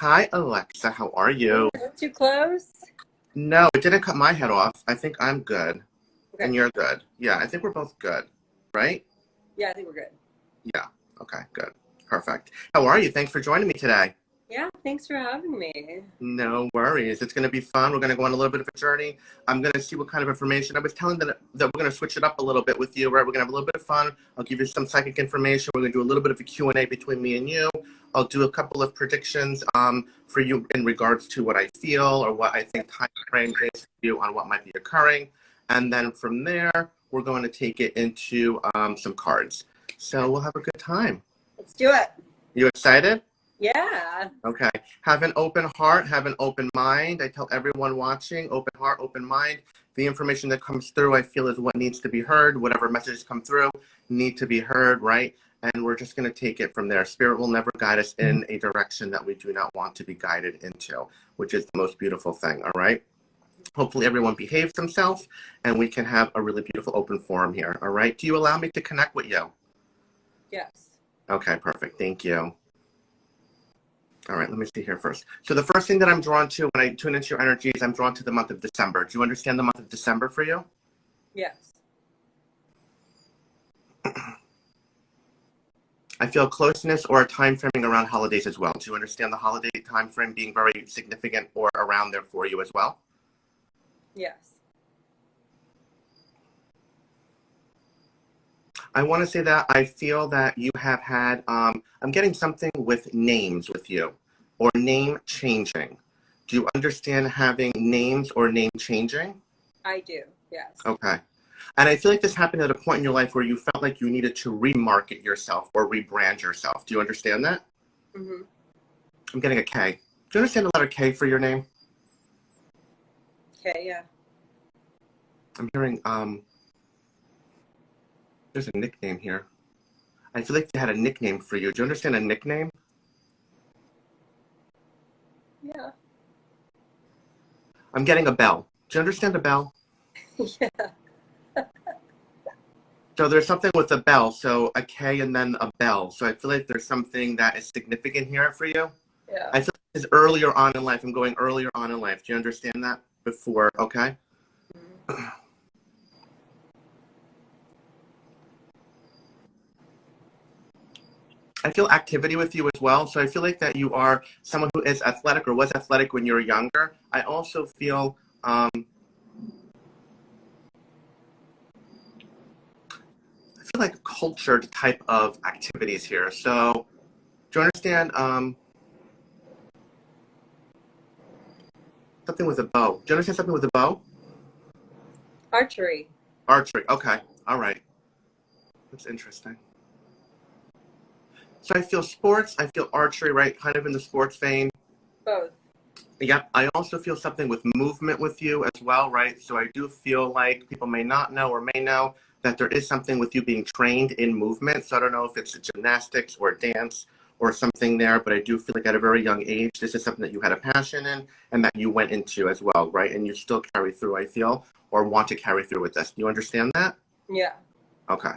Hi, Alexa. How are you? Too close? No, it didn't cut my head off. I think I'm good. Okay. And you're good. Yeah, I think we're both good. Right? Yeah, I think we're good. Yeah. Okay, good. Perfect. How are you? Thanks for joining me today. Yeah, thanks for having me. No worries. It's going to be fun. We're going to go on a little bit of a journey. I'm going to see what kind of information. I was telling that we're going to switch it up a little bit with you, right? We're going to have a little bit of fun. I'll give you some psychic information. We're going to do a little bit of a Q&A between me and you. I'll do a couple of predictions for you in regards to what I feel or what I think time frame is for you on what might be occurring. And then from there, we're going to take it into some cards. So we'll have a good time. Let's do it. You excited? Yeah. Okay. Have an open heart, have an open mind. I tell everyone watching, open heart, open mind. The information that comes through, I feel, is what needs to be heard. Whatever messages come through need to be heard, right? And we're just going to take it from there. Spirit will never guide us in a direction that we do not want to be guided into, which is the most beautiful thing, all right? Hopefully everyone behaves themselves, and we can have a really beautiful open forum here, all right? Do you allow me to connect with you? Yes. Okay, perfect. Thank you. All right, let me see here first. So the first thing that I'm drawn to when I tune into your energies, I'm drawn to the month of December. Do you understand the month of December for you? Yes. I feel closeness or a time framing around holidays as well. Do you understand the holiday time frame being very significant or around there for you as well? Yes. I want to say that I feel that you have had, I'm getting something with names with you or name changing. Do you understand having names or name changing? I do. Yes. Okay. And I feel like this happened at a point in your life where you felt like you needed to remarket yourself or rebrand yourself. Do you understand that? Mm-hmm. I'm getting a K. Do you understand the letter K for your name? Okay, yeah. I'm hearing, there's a nickname here. I feel like they had a nickname for you. Do you understand a nickname? Yeah. I'm getting a bell. Do you understand a bell? Yeah. So there's something with a bell, so a K and then a bell. So I feel like there's something that is significant here for you. Yeah. I feel like it's earlier on in life. I'm going earlier on in life. Do you understand that? Before, okay? Mm-hmm. I feel activity with you as well. So I feel like that you are someone who is athletic or was athletic when you were younger. I also feel I feel like cultured type of activities here. So do you understand something with a bow? Do you understand something with a bow? Archery. Archery. Okay. All right. That's interesting. So I feel sports. I feel archery, right? Kind of in the sports vein. Both. Yep. I also feel something with movement with you as well, right? So I do feel like people may not know or may know that there is something with you being trained in movement. So I don't know if it's gymnastics or dance or something there, but I do feel like at a very young age, this is something that you had a passion in and that you went into as well, right? And you still carry through, I feel, or want to carry through with this. Do you understand that? Yeah. Okay.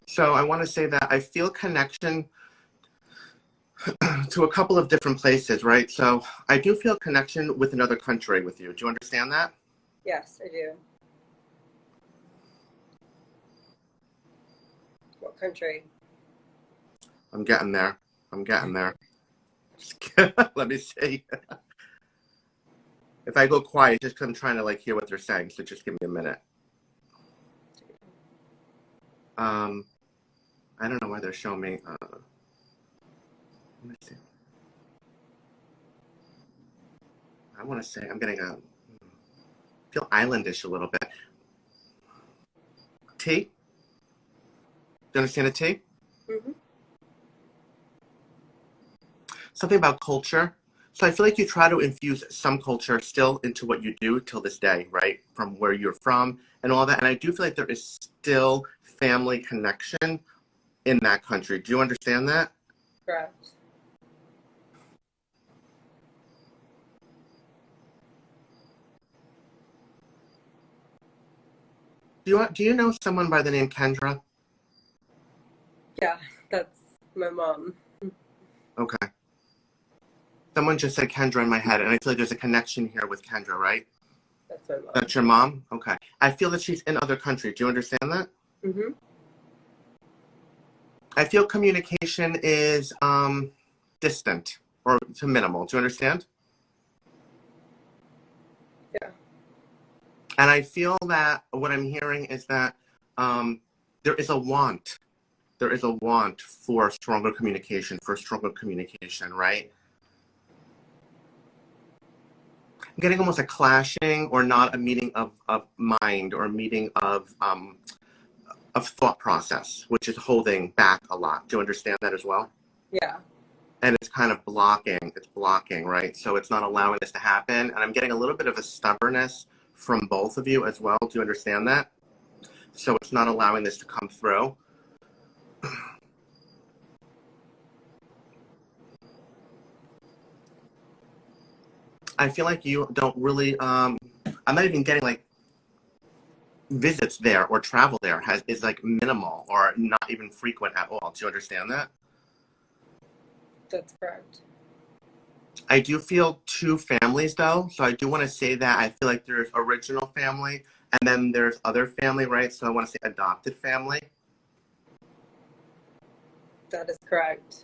So I want to say that I feel connection to a couple of different places, right? So I do feel connection with another country with you. Do you understand that? Yes, I do. What country? I'm getting there. I'm getting there. Let me see. If I go quiet, just because I'm trying to like hear what they're saying, so just give me a minute. I don't know why they're showing me. Let me see. I want to say I'm getting feel islandish a little bit. T? Do you understand a T? Mm-hmm. Something about culture. So I feel like you try to infuse some culture still into what you do till this day, right? From where you're from and all that. And I do feel like there is still family connection in that country. Do you understand that? Correct. Do you know someone by the name Kendra? Yeah, that's my mom. Okay. Someone just said Kendra in my head, and I feel like there's a connection here with Kendra, right? That's my mom. That's your mom? Okay. I feel that she's in other countries. Do you understand that? Mm-hmm. I feel communication is distant or to minimal. Do you understand? Yeah. And I feel that what I'm hearing is that there is a want. There is a want for stronger communication, right? I'm getting almost a clashing or not a meeting of mind or a meeting of thought process, which is holding back a lot. Do you understand that as well? Yeah. And it's kind of blocking, right? So it's not allowing this to happen. And I'm getting a little bit of a stubbornness from both of you as well. Do you understand that? So it's not allowing this to come through. I feel like you don't really, I'm not even getting like visits there or travel there is like minimal or not even frequent at all. Do you understand that? That's correct. I do feel two families though. So I do want to say that I feel like there's original family and then there's other family, right? So I want to say adopted family. That is correct.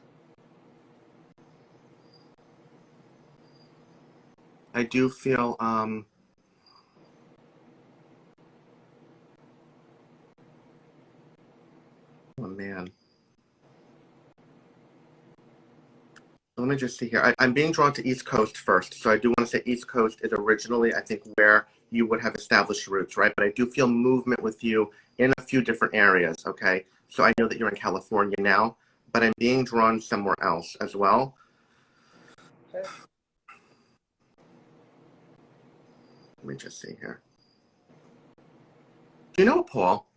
I do feel, oh man. Let me just see here. I'm being drawn to East Coast first. So I do want to say East Coast is originally, I think, where you would have established roots, right? But I do feel movement with you in a few different areas, okay? So I know that you're in California now, but I'm being drawn somewhere else as well. Okay. Let me just see here. Do you know Paul?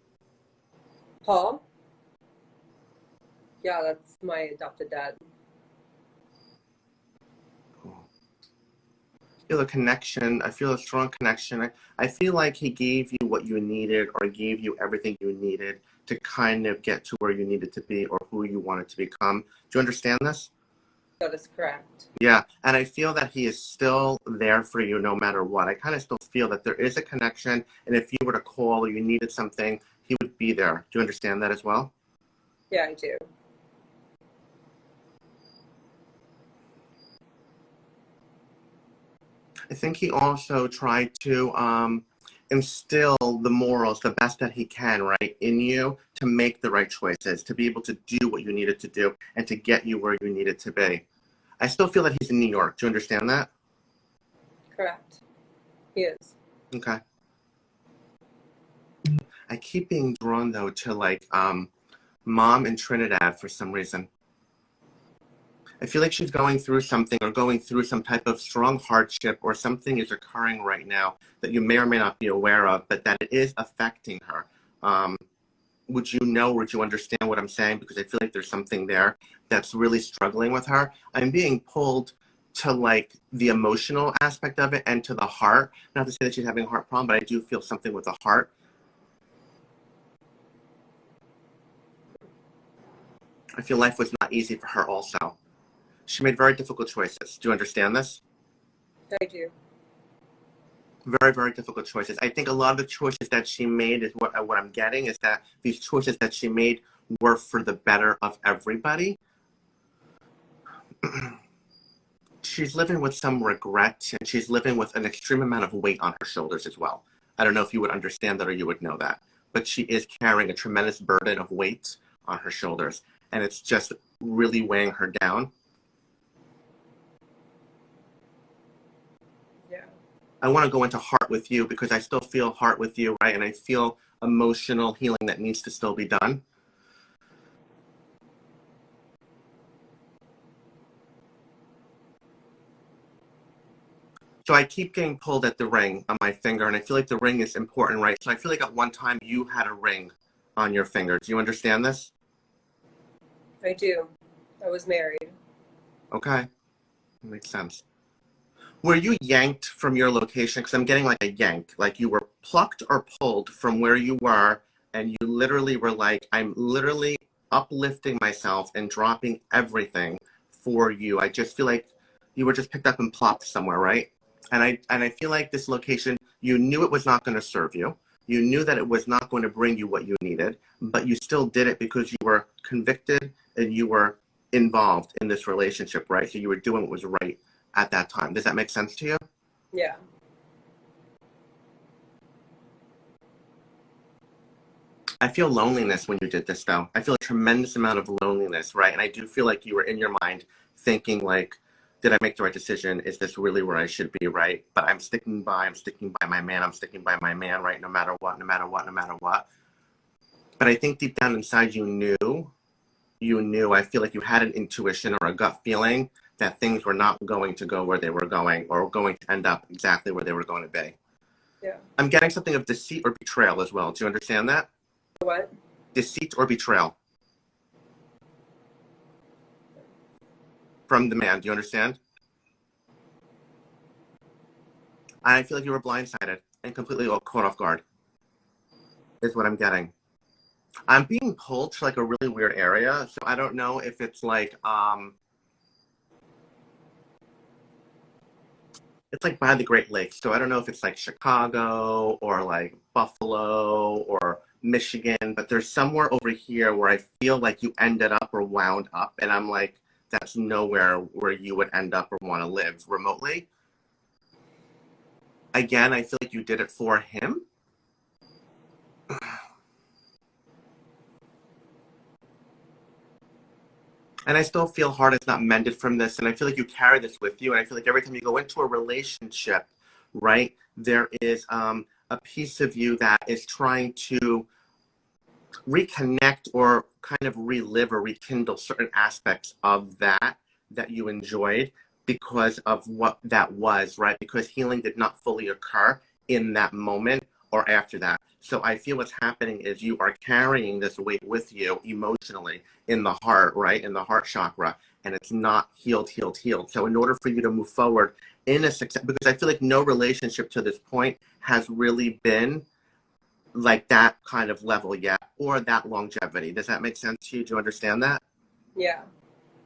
Paul? Yeah, that's my adopted dad. I feel a connection. I feel a strong connection. I feel like he gave you what you needed or gave you everything you needed to kind of get to where you needed to be or who you wanted to become. Do you understand this? That is correct. Yeah, and I feel that he is still there for you no matter what. I kind of still feel that there is a connection, and if you were to call or you needed something, he would be there. Do you understand that as well? Yeah, I do. I think he also tried to instill the morals the best that he can, right, in you to make the right choices, to be able to do what you needed to do, and to get you where you needed to be. I still feel that he's in New York. Do you understand that? Correct. He is. Okay. I keep being drawn, though, to, like, mom in Trinidad for some reason. I feel like she's going through something or going through some type of strong hardship or something is occurring right now that you may or may not be aware of, but that it is affecting her. Would you know, would you understand what I'm saying? Because I feel like there's something there that's really struggling with her. I'm being pulled to like the emotional aspect of it and to the heart. Not to say that she's having a heart problem, but I do feel something with the heart. I feel life was not easy for her also. She made very difficult choices. Do you understand this? I do. Very, very difficult choices. I think a lot of the choices that she made is what I'm getting is that these choices that she made were for the better of everybody. She's living with some regret and she's living with an extreme amount of weight on her shoulders as well. I don't know if you would understand that or you would know that, but she is carrying a tremendous burden of weight on her shoulders and it's just really weighing her down. Yeah. I want to go into heart with you because I still feel heart with you, right? And I feel emotional healing that needs to still be done. So I keep getting pulled at the ring on my finger, and I feel like the ring is important, right? So I feel like at one time you had a ring on your finger. Do you understand this? I do. I was married. Okay. That makes sense. Were you yanked from your location? Because I'm getting like a yank, like you were plucked or pulled from where you were, and you literally were like, I'm literally uplifting myself and dropping everything for you. I just feel like You were just picked up and plopped somewhere, right? And I feel like this location, you knew it was not going to serve you. You knew that it was not going to bring you what you needed, but you still did it because you were convicted and you were involved in this relationship, right? So you were doing what was right at that time. Does that make sense to you? Yeah. I feel loneliness when you did this, though. I feel a tremendous amount of loneliness, right? And I do feel like you were in your mind thinking, like, did I make the right decision? Is this really where I should be, right? But I'm sticking by my man. I'm sticking by my man, right? No matter what, no matter what, no matter what. But I think deep down inside you knew, I feel like you had an intuition or a gut feeling that things were not going to go where they were going or going to end up exactly where they were going to be. Yeah. I'm getting something of deceit or betrayal as well. Do you understand that? What? Deceit or betrayal from the man. Do you understand? I feel like you were blindsided and completely caught off guard is what I'm getting. I'm being pulled to like a really weird area. So I don't know if it's like, it's like by the Great Lakes. So I don't know if it's like Chicago or like Buffalo or Michigan, but there's somewhere over here where I feel like you ended up or wound up. And I'm like, that's nowhere where you would end up or want to live remotely. Again, I feel like you did it for him. And I still feel heart is not mended from this. And I feel like you carry this with you. And I feel like every time you go into a relationship, right, there is a piece of you that is trying to reconnect or kind of relive or rekindle certain aspects of that you enjoyed because of what that was, right? Because healing did not fully occur in that moment or after that. So I feel what's happening is you are carrying this weight with you emotionally in the heart, right? In the heart chakra, and it's not healed. So in order for you to move forward in a success, because I feel like no relationship to this point has really been like that kind of level yet or that longevity. Does that make sense to you? Do you understand that? Yeah.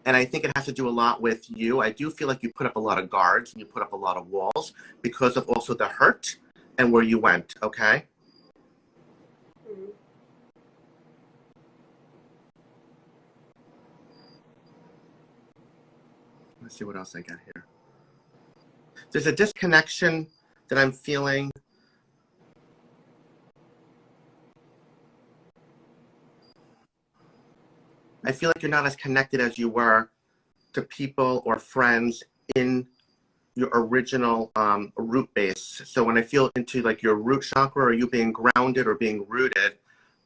And I think it has to do a lot with you. I do feel like you put up a lot of guards and you put up a lot of walls because of also the hurt and where you went, okay? Mm-hmm. Let's see what else I got here. There's a disconnection that I'm feeling. I feel like you're not as connected as you were to people or friends in your original root base. So when I feel into like your root chakra or you being grounded or being rooted,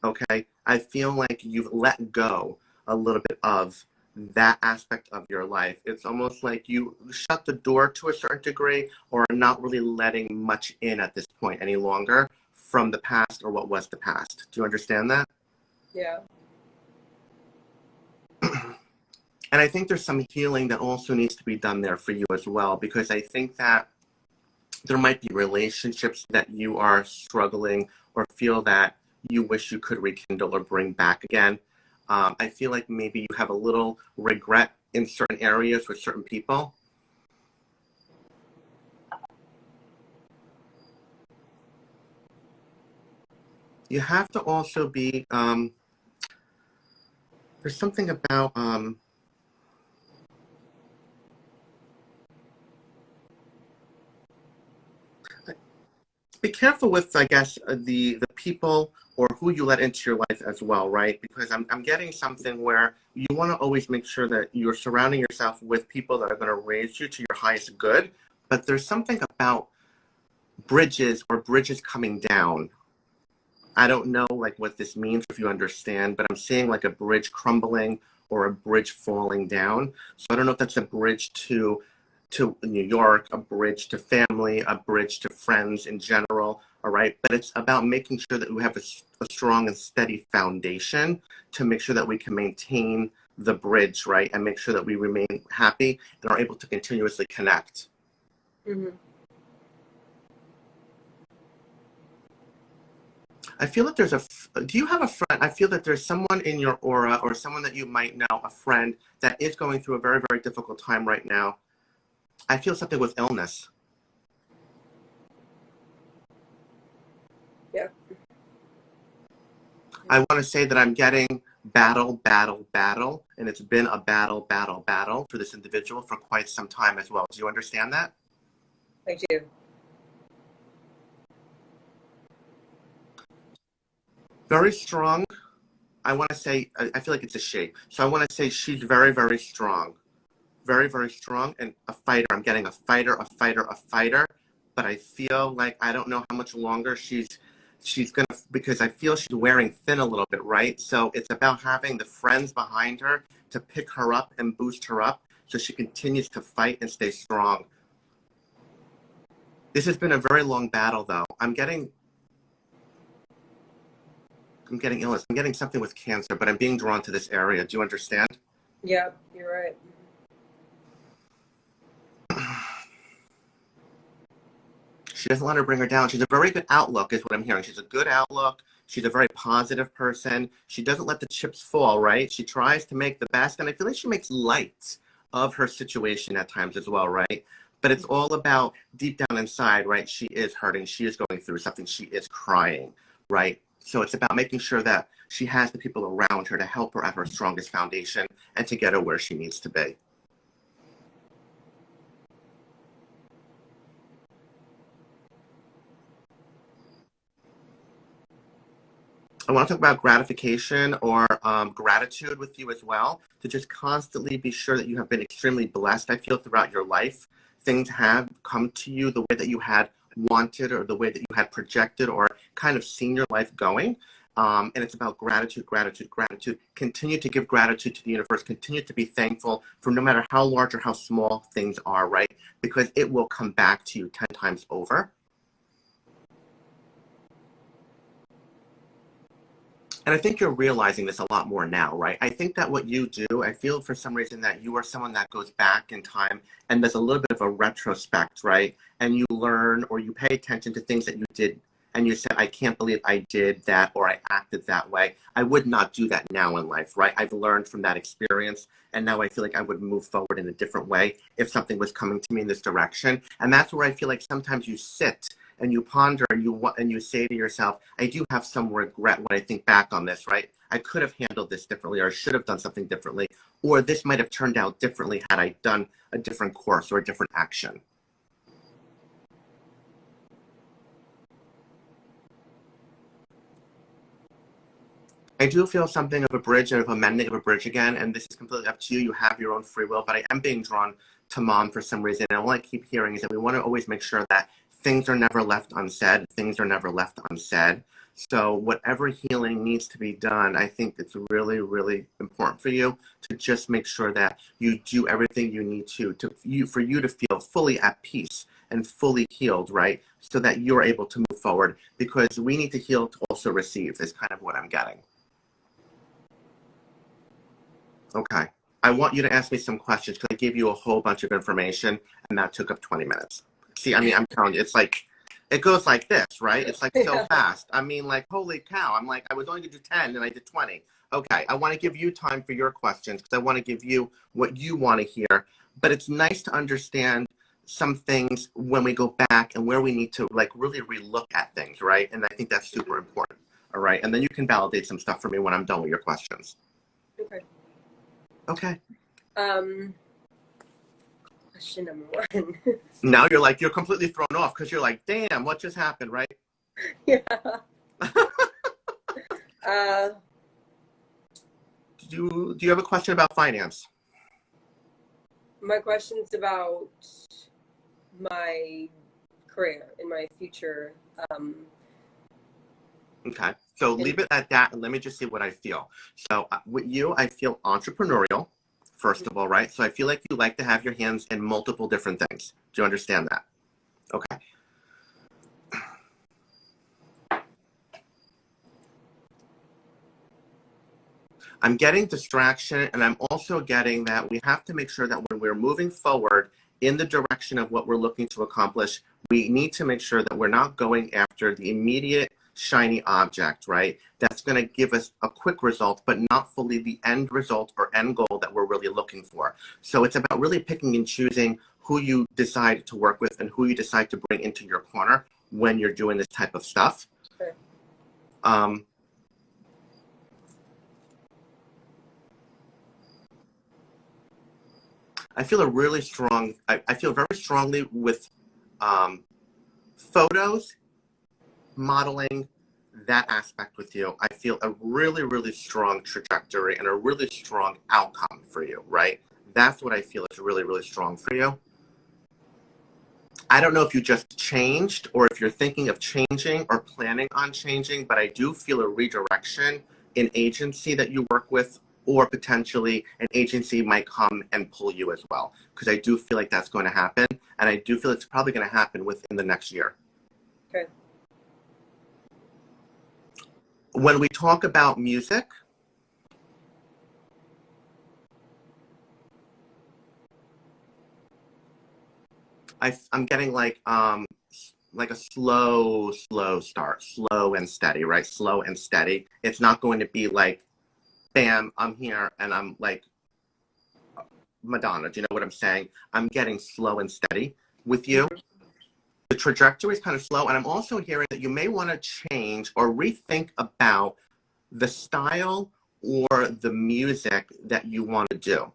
okay, I feel like you've let go a little bit of that aspect of your life. It's almost like you shut the door to a certain degree or are not really letting much in at this point any longer from the past or what was the past. Do you understand that? Yeah. And I think there's some healing that also needs to be done there for you as well, because I think that there might be relationships that you are struggling or feel that you wish you could rekindle or bring back again. I feel like maybe you have a little regret in certain areas with certain people. You have to also be, there's something about, be careful with, I guess, the people or who you let into your life as well, right? Because I'm getting something where you want to always make sure that you're surrounding yourself with people that are going to raise you to your highest good. But there's something about bridges coming down. I don't know like what this means if you understand, but I'm seeing like a bridge crumbling or a bridge falling down. So I don't know if that's a bridge to New York, a bridge to family, a bridge to friends in general, all right? But it's about making sure that we have a strong and steady foundation to make sure that we can maintain the bridge, right? And make sure that we remain happy and are able to continuously connect. Mm-hmm. I feel that do you have a friend? I feel that there's someone in your aura or someone that you might know, a friend that is going through a very, very difficult time right now. I feel something with illness. Yeah. I want to say that I'm getting battle, battle, battle, and it's been a battle, battle, battle for this individual for quite some time as well. Do you understand that? I do. Very strong. I want to say, I feel like it's a she. So I want to say she's very, very strong. Very, very strong and a fighter. I'm getting a fighter, a fighter, a fighter. But I feel like I don't know how much longer she's gonna, because I feel she's wearing thin a little bit, right? So it's about having the friends behind her to pick her up and boost her up so she continues to fight and stay strong. This has been a very long battle though. I'm getting illness. I'm getting something with cancer, but I'm being drawn to this area. Do you understand? Yeah, you're right. She doesn't let her bring her down. She's a very good outlook, is what I'm hearing. She's a good outlook. She's a very positive person. She doesn't let the chips fall, right? She tries to make the best, and I feel like she makes light of her situation at times as well, right? But it's all about deep down inside, right? She is hurting. She is going through something. She is crying, right? So it's about making sure that she has the people around her to help her at her strongest foundation and to get her where she needs to be. I want to talk about gratification or gratitude with you as well, to just constantly be sure that you have been extremely blessed. I feel throughout your life, things have come to you the way that you had wanted or the way that you had projected or kind of seen your life going. And it's about gratitude, gratitude, gratitude. Continue to give gratitude to the universe. Continue to be thankful for no matter how large or how small things are, right? Because it will come back to you 10 times over. And I think you're realizing this a lot more now, right? I think that what you do, I feel for some reason that you are someone that goes back in time and does a little bit of a retrospect, right? And you learn or you pay attention to things that you did and you said, I can't believe I did that or I acted that way. I would not do that now in life, right? I've learned from that experience and now I feel like I would move forward in a different way if something was coming to me in this direction. And that's where I feel like sometimes you sit and you ponder and you say to yourself, I do have some regret when I think back on this, right? I could have handled this differently or I should have done something differently, or this might have turned out differently had I done a different course or a different action. I do feel something of a bridge and of a mending of a bridge again, and this is completely up to you. You have your own free will, but I am being drawn to mom for some reason. And all I keep hearing is that we want to always make sure that things are never left unsaid. Things are never left unsaid. So whatever healing needs to be done, I think it's really, really important for you to just make sure that you do everything you need for you to feel fully at peace and fully healed, right? So that you're able to move forward, because we need to heal to also receive is kind of what I'm getting. Okay. I want you to ask me some questions because I gave you a whole bunch of information and that took up 20 minutes. See, I mean, I'm telling you, it's like, it goes like this, right? It's like so fast. I mean, like, holy cow. I'm like, I was only going to do 10 and I did 20. Okay. I want to give you time for your questions because I want to give you what you want to hear. But it's nice to understand some things when we go back and where we need to like really relook at things, right? And I think that's super important. All right. And then you can validate some stuff for me when I'm done with your questions. Okay. Okay. Question number one. Now you're completely thrown off because you're like, damn, what just happened, right? Yeah. Do you have a question about finance? My question's about my career and my future. Okay. So leave it at that and let me just see what I feel. So with you, I feel entrepreneurial, first of all, right? So I feel like you like to have your hands in multiple different things. Do you understand that? Okay. I'm getting distraction, and I'm also getting that we have to make sure that when we're moving forward in the direction of what we're looking to accomplish, we need to make sure that we're not going after the immediate shiny object, right? That's going to give us a quick result, but not fully the end result or end goal that we're really looking for. So it's about really picking and choosing who you decide to work with and who you decide to bring into your corner when you're doing this type of stuff. Okay. I feel a really strong, I feel very strongly with photos, modeling, that aspect with you. I feel a really, really strong trajectory and a really strong outcome for you, right? That's what I feel is really, really strong for you. I don't know if you just changed or if you're thinking of changing or planning on changing, but I do feel a redirection in agency that you work with, or potentially an agency might come and pull you as well. Because I do feel like that's going to happen, and I do feel it's probably going to happen within the next year. Okay. When we talk about music, I'm getting like a slow start, slow and steady, right? Slow and steady. It's not going to be like, bam, I'm here and I'm like Madonna. Do you know what I'm saying? I'm getting slow and steady with you. The trajectory is kind of slow, and I'm also hearing that you may want to change or rethink about the style or the music that you want to do.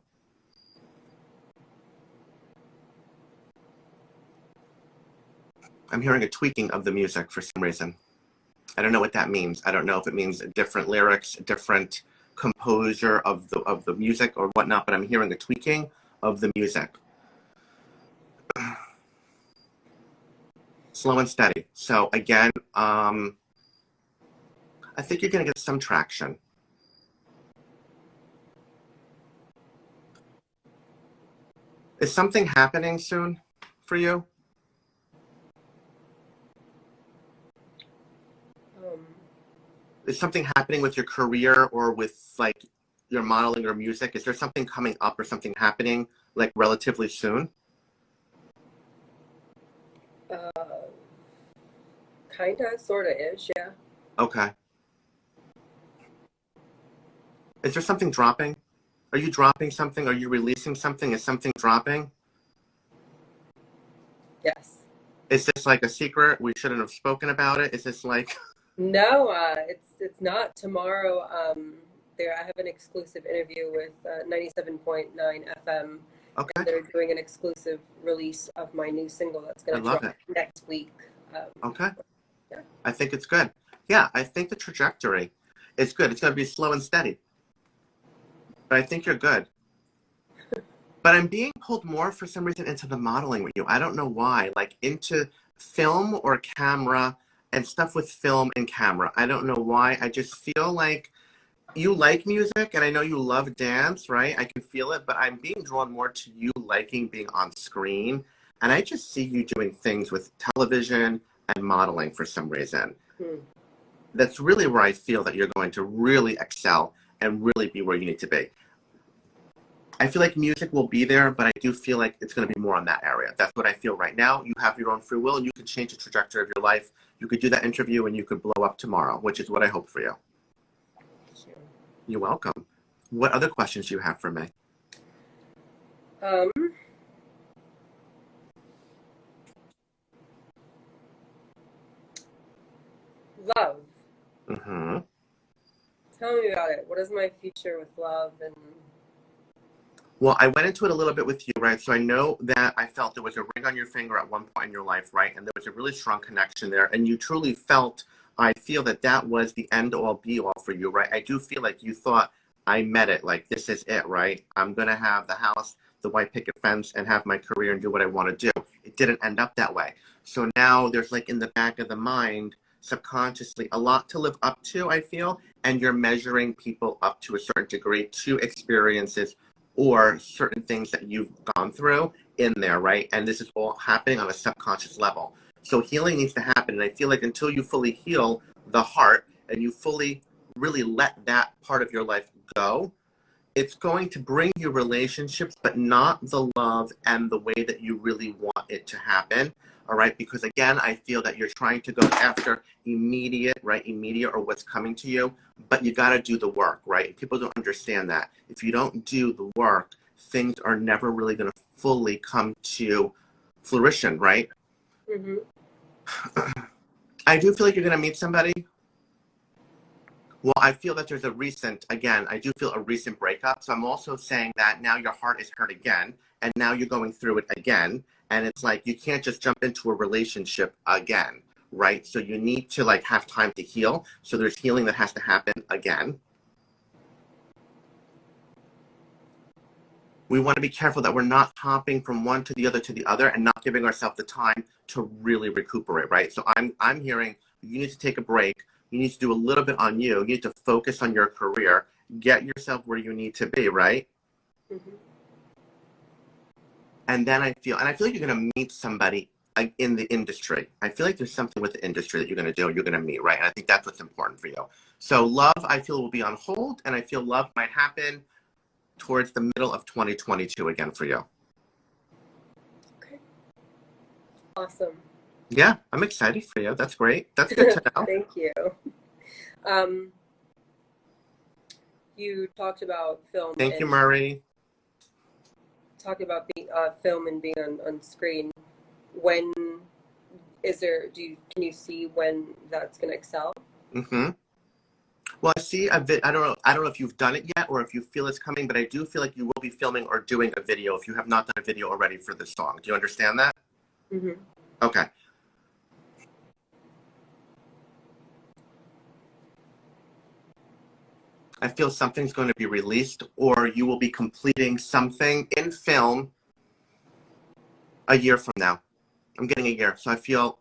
I'm hearing a tweaking of the music for some reason. I don't know what that means. I don't know if it means different lyrics, different composure of the music or whatnot, but I'm hearing a tweaking of the music. Slow and steady. So again, I think you're going to get some traction. Is something happening soon for you? Is something happening with your career or with like your modeling or music? Is there something coming up or something happening like relatively soon? Kinda, sorta ish, yeah. Okay. Is there something dropping? Are you dropping something? Are you releasing something? Is something dropping? Yes. Is this like a secret? We shouldn't have spoken about it. Is this like... No, it's not tomorrow. There I have an exclusive interview with 97.9 FM. Okay. And they're doing an exclusive release of my new single that's going to drop next week. Okay. Yeah. I think it's good. Yeah, I think the trajectory is good. It's going to be slow and steady. But I think you're good. But I'm being pulled more for some reason into the modeling with you. I don't know why. Like into film or camera and stuff with film and camera. I don't know why. I just feel like you like music and I know you love dance, right? I can feel it, but I'm being drawn more to you liking being on screen. And I just see you doing things with television and modeling for some reason. That's really where I feel that you're going to really excel and really be where you need to be. I feel like music will be there, but I do feel like it's going to be more on that area. That's what I feel right now. You have your own free will. You can change the trajectory of your life. You could do that interview and you could blow up tomorrow, which is what I hope for you. Thank you. You're welcome. What other questions do you have for me? Love. Mm-hmm. Tell me about it. What is my future with love? And well, I went into it a little bit with you, right? So I know that I felt there was a ring on your finger at one point in your life, right? And there was a really strong connection there. And you truly felt, I feel that that was the end all be all for you, right? I do feel like you thought, I met it, like this is it, right? I'm going to have the house, the white picket fence, and have my career and do what I want to do. It didn't end up that way. So now there's like in the back of the mind, subconsciously, a lot to live up to, I feel. And you're measuring people up to a certain degree to experiences or certain things that you've gone through in there, right? And this is all happening on a subconscious level. So healing needs to happen. And I feel like until you fully heal the heart and you fully really let that part of your life go, it's going to bring you relationships, but not the love and the way that you really want it to happen. All right. Because again, I feel that you're trying to go after immediate, right? Immediate or what's coming to you, but you got to do the work, right? People don't understand that. If you don't do the work things are never really going to fully come to fruition, right? Mm-hmm. I do feel like you're going to meet somebody. Well, I feel that there's I do feel a recent breakup. So I'm also saying that now your heart is hurt again, and now you're going through it again. And it's like, you can't just jump into a relationship again, right? So you need to like have time to heal. So there's healing that has to happen again. We want to be careful that we're not hopping from one to the other and not giving ourselves the time to really recuperate, right? So I'm hearing you need to take a break. You need to do a little bit on you. You need to focus on your career. Get yourself where you need to be, right? Mm-hmm. And then I feel like you're going to meet somebody in the industry. I feel like there's something with the industry that you're going to do, you're going to meet, right? And I think that's what's important for you. So love, I feel, will be on hold, and I feel love might happen towards the middle of 2022 again for you. Okay. Awesome. Yeah, I'm excited for you. That's great. That's good to know. Thank you. You talked about film. Thank you, Murray. Talking about being film and being on screen. When is there? Can you see when that's going to excel? Mm-hmm. Well, I see I don't know if you've done it yet or if you feel it's coming, but I do feel like you will be filming or doing a video if you have not done a video already for this song. Do you understand that? Mm-hmm. Okay. I feel something's going to be released, or you will be completing something in film a year from now. I'm getting a year. So I feel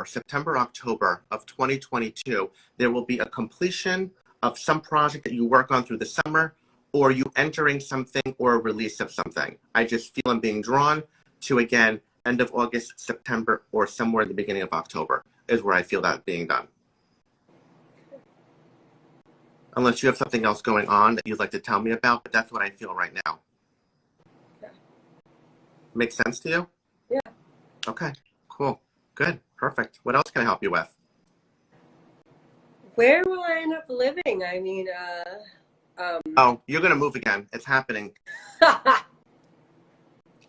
September, October of 2022, there will be a completion of some project that you work on through the summer, or you entering something or a release of something. I just feel I'm being drawn to, again, end of August, September, or somewhere in the beginning of October is where I feel that being done. Unless you have something else going on that you'd like to tell me about, but that's what I feel right now. Yeah. Makes sense to you? Yeah. Okay, cool, good, perfect. What else can I help you with? Where will I end up living? I mean, Oh, you're going to move again. It's happening.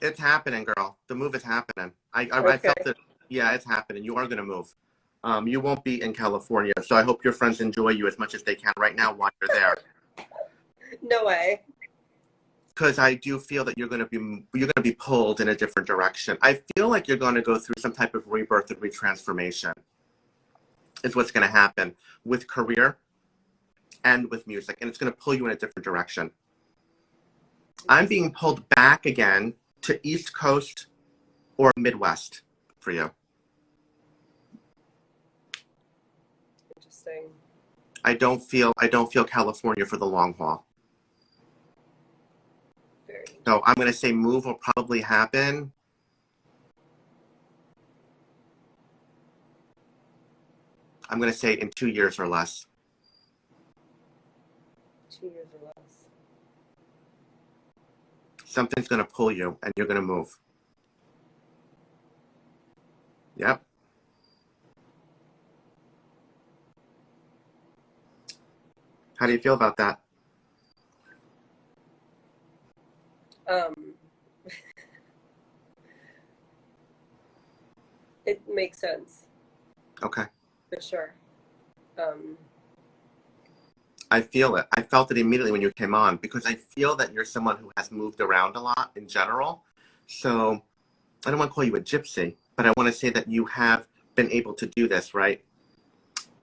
It's happening, girl. The move is happening. I felt it. Yeah, it's happening. You are going to move. You won't be in California, so I hope your friends enjoy you as much as they can right now while you're there. No way. Because I do feel that you're going to be pulled in a different direction. I feel like you're going to go through some type of rebirth and retransformation. Is what's going to happen with career and with music, and it's going to pull you in a different direction. I'm being pulled back again to East Coast or Midwest for you. Interesting. I don't feel California for the long haul. So I'm going to say move will probably happen. I'm going to say in 2 years or less. 2 years or less. Something's going to pull you and you're going to move. Yep. How do you feel about that? It makes sense. Okay. For sure. I feel it. I felt it immediately when you came on because I feel that you're someone who has moved around a lot in general. So I don't want to call you a gypsy, but I want to say that you have been able to do this, right?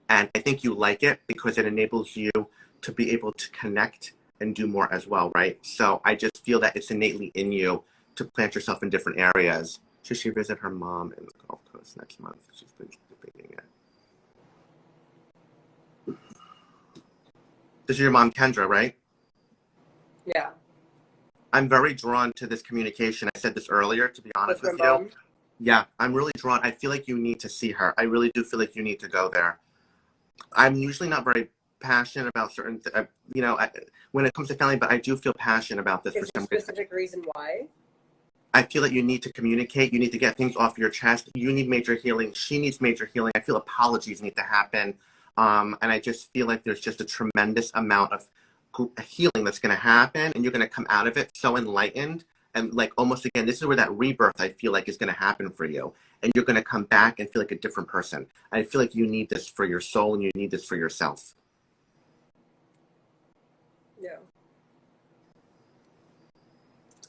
And I think you like it because it enables you to be able to connect and do more as well, right? So I just feel that it's innately in you to plant yourself in different areas. Should she visit her mom in the Gulf Coast next month? She's been debating it. This is your mom, Kendra, right? Yeah. I'm very drawn to this communication. I said this earlier, to be honest with you. Mom? Yeah, I'm really drawn. I feel like you need to see her. I really do feel like you need to go there. I'm usually not very passionate about certain, when it comes to family, but I do feel passionate about this for some reason. Is there a specific reason why? I feel that you need to communicate. You need to get things off your chest. You need major healing. She needs major healing. I feel apologies need to happen. And I just feel like there's just a tremendous amount healing that's going to happen, and you're going to come out of it so enlightened. And like almost again, this is where that rebirth I feel like is going to happen for you. And you're going to come back and feel like a different person. I feel like you need this for your soul and you need this for yourself. Yeah.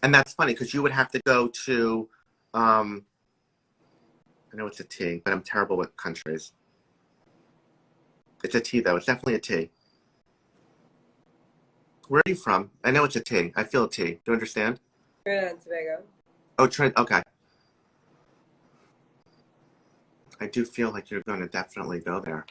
And that's funny because you would have to go to, I know it's a T, but I'm terrible with countries. It's a T though. It's definitely a T. Where are you from? I know it's a T. I feel a T. Do you understand? Trinidad and Tobago. Oh, okay. I do feel like you're going to definitely go there.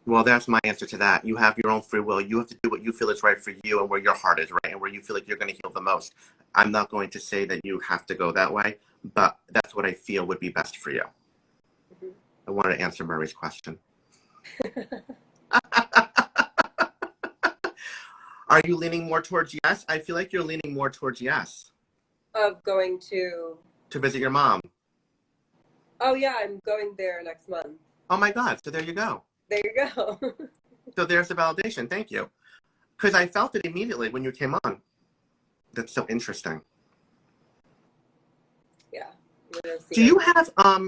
Well, that's my answer to that. You have your own free will. You have to do what you feel is right for you and where your heart is, right? And where you feel like you're going to heal the most. I'm not going to say that you have to go that way, but that's what I feel would be best for you. Mm-hmm. I wanted to answer Murray's question. Are you leaning more towards yes? I feel like you're leaning more towards yes. Of going to visit your mom. Oh yeah, I'm going there next month. Oh my God. So there you go. There you go. So there's the validation. Thank you. Because I felt it immediately when you came on. That's so interesting. Yeah. Do you have, I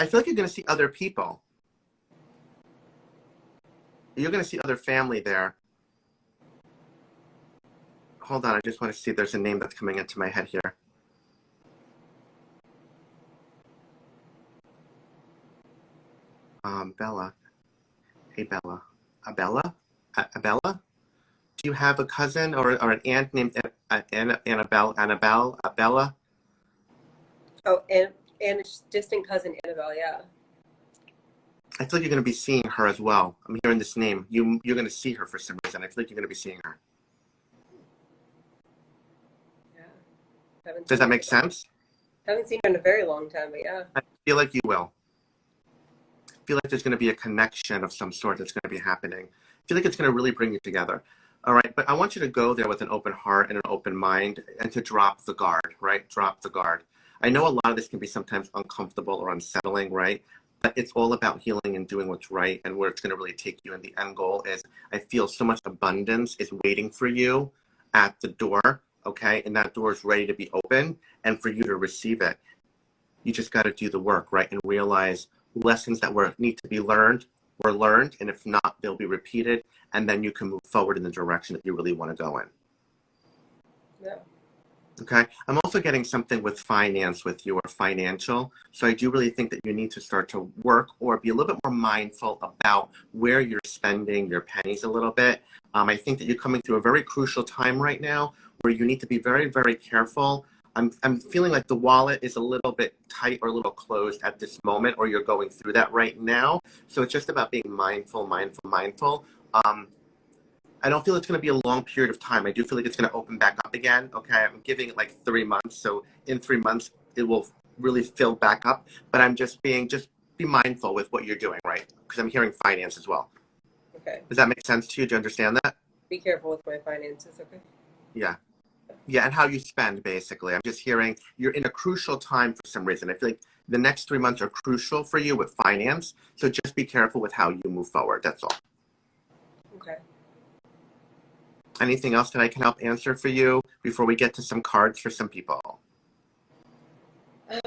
feel like you're going to see other people. You're going to see other family there. Hold on. I just want to see if there's a name that's coming into my head here. Bella. Hey, Bella. Abella? Abella? Do you have a cousin or an aunt named Annabelle? Abella? Oh, and a distant cousin, Annabelle, yeah. I feel like you're going to be seeing her as well. I'm hearing this name. You're going to see her for some reason. I feel like you're going to be seeing her. Yeah. Does that make sense? Haven't seen her in a very long time, but yeah. I feel like you will. I feel like there's going to be a connection of some sort that's going to be happening. I feel like it's going to really bring you together. All right, but I want you to go there with an open heart and an open mind and to drop the guard, right? Drop the guard. I know a lot of this can be sometimes uncomfortable or unsettling, right? But it's all about healing and doing what's right and where it's going to really take you. And the end goal is I feel so much abundance is waiting for you at the door, okay? And that door is ready to be open and for you to receive it. You just got to do the work, right? And realize lessons that need to be learned were learned. And if not, they'll be repeated. And then you can move forward in the direction that you really want to go in. Yeah. Okay. I'm also getting something with finance with you or financial. So I do really think that you need to start to work or be a little bit more mindful about where you're spending your pennies a little bit. I think that you're coming through a very crucial time right now where you need to be very, very careful. I'm feeling like the wallet is a little bit tight or a little closed at this moment, or you're going through that right now. So it's just about being mindful. I don't feel it's going to be a long period of time. I do feel like it's going to open back up again. Okay, I'm giving it like 3 months. So in 3 months, it will really fill back up. But I'm just be mindful with what you're doing, right? Because I'm hearing finance as well. Okay. Does that make sense to you? Do you understand that? Be careful with my finances, okay? Yeah. Yeah, and how you spend, basically. I'm just hearing you're in a crucial time for some reason. I feel like the next 3 months are crucial for you with finance. So just be careful with how you move forward. That's all. Okay. Anything else that I can help answer for you before we get to some cards for some people? I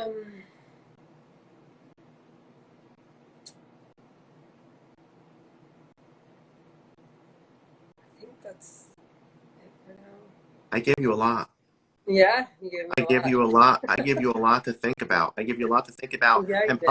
think that's it for now. I gave you a lot. Yeah, you gave me I give you a lot. I give you a lot to think about. I give you a lot to think about, Yeah, and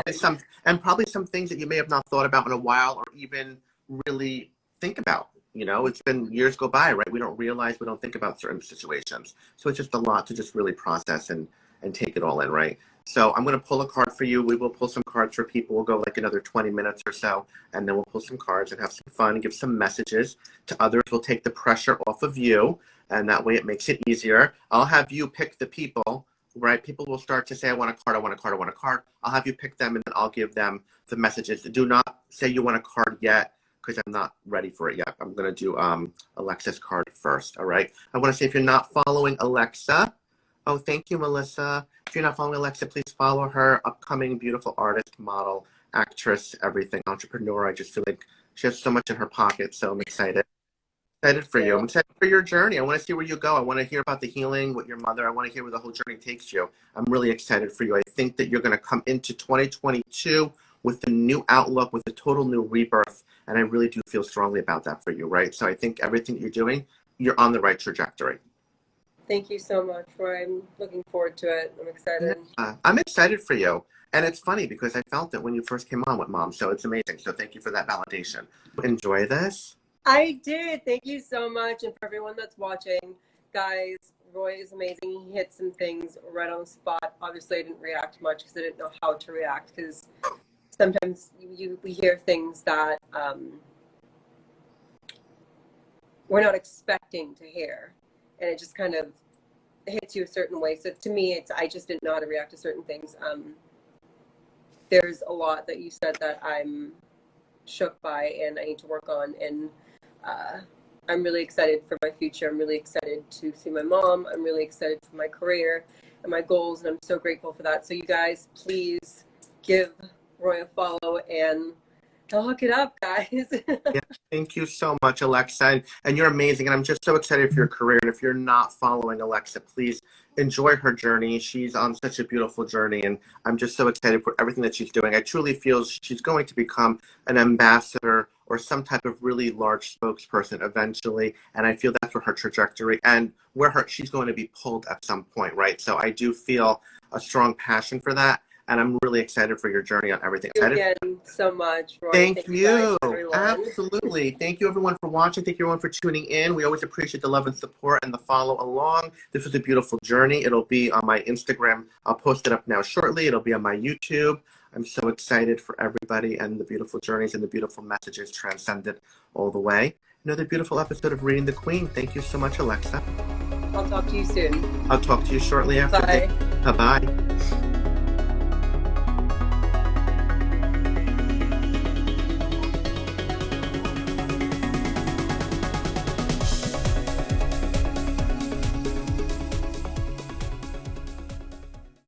probably some things that you may have not thought about in a while, or even really think about. You know, it's been years go by, right? We don't realize, we don't think about certain situations. So it's just a lot to just really process and take it all in, right? So I'm going to pull a card for you. We will pull some cards for people. We'll go like another 20 minutes or so, and then we'll pull some cards and have some fun and give some messages to others. We'll take the pressure off of you, and that way it makes it easier. I'll have you pick the people, right? People will start to say, I want a card, I want a card, I want a card. I'll have you pick them, and then I'll give them the messages. Do not say you want a card yet, because I'm not ready for it yet. I'm going to do Alexa's card first, all right? I want to say if you're not following Alexa, thank you, Melissa. If you're not following Alexa, please follow her, upcoming beautiful artist, model, actress, everything, entrepreneur. I just feel like she has so much in her pocket. So I'm excited. Excited for you. I'm excited for your journey. I want to see where you go. I want to hear about the healing with your mother. I want to hear where the whole journey takes you. I'm really excited for you. I think that you're going to come into 2022 with a new outlook, with a total new rebirth. And I really do feel strongly about that for you, right? So I think everything that you're doing, you're on the right trajectory. Thank you so much, Roy. I'm looking forward to it. I'm excited. I'm excited for you. And it's funny because I felt it when you first came on with Mom. So it's amazing. So thank you for that validation. Enjoy this. I did. Thank you so much. And for everyone that's watching, guys, Roy is amazing. He hit some things right on the spot. Obviously, I didn't react much because I didn't know how to react, because sometimes we hear things that we're not expecting to hear. And it just kind of hits you a certain way. So to me, I just didn't know how to react to certain things. There's a lot that you said that I'm shook by and I need to work on. And I'm really excited for my future. I'm really excited to see my mom. I'm really excited for my career and my goals. And I'm so grateful for that. So you guys, please give Roy a follow and I'll hook it up, guys. Yeah, thank you so much, Alexa. And you're amazing. And I'm just so excited for your career. And if you're not following Alexa, please enjoy her journey. She's on such a beautiful journey. And I'm just so excited for everything that she's doing. I truly feel she's going to become an ambassador or some type of really large spokesperson eventually. And I feel that's for her trajectory and where she's going to be pulled at some point, right? So I do feel a strong passion for that. And I'm really excited for your journey on everything. Thank you again so much, Roy. Thank you. Guys, Absolutely. Thank you, everyone, for watching. Thank you, everyone, for tuning in. We always appreciate the love and support and the follow along. This was a beautiful journey. It'll be on my Instagram. I'll post it up now shortly. It'll be on my YouTube. I'm so excited for everybody and the beautiful journeys and the beautiful messages transcended all the way. Another beautiful episode of Reading the Queen. Thank you so much, Alexa. I'll talk to you soon. I'll talk to you shortly after. Bye. Bye-bye.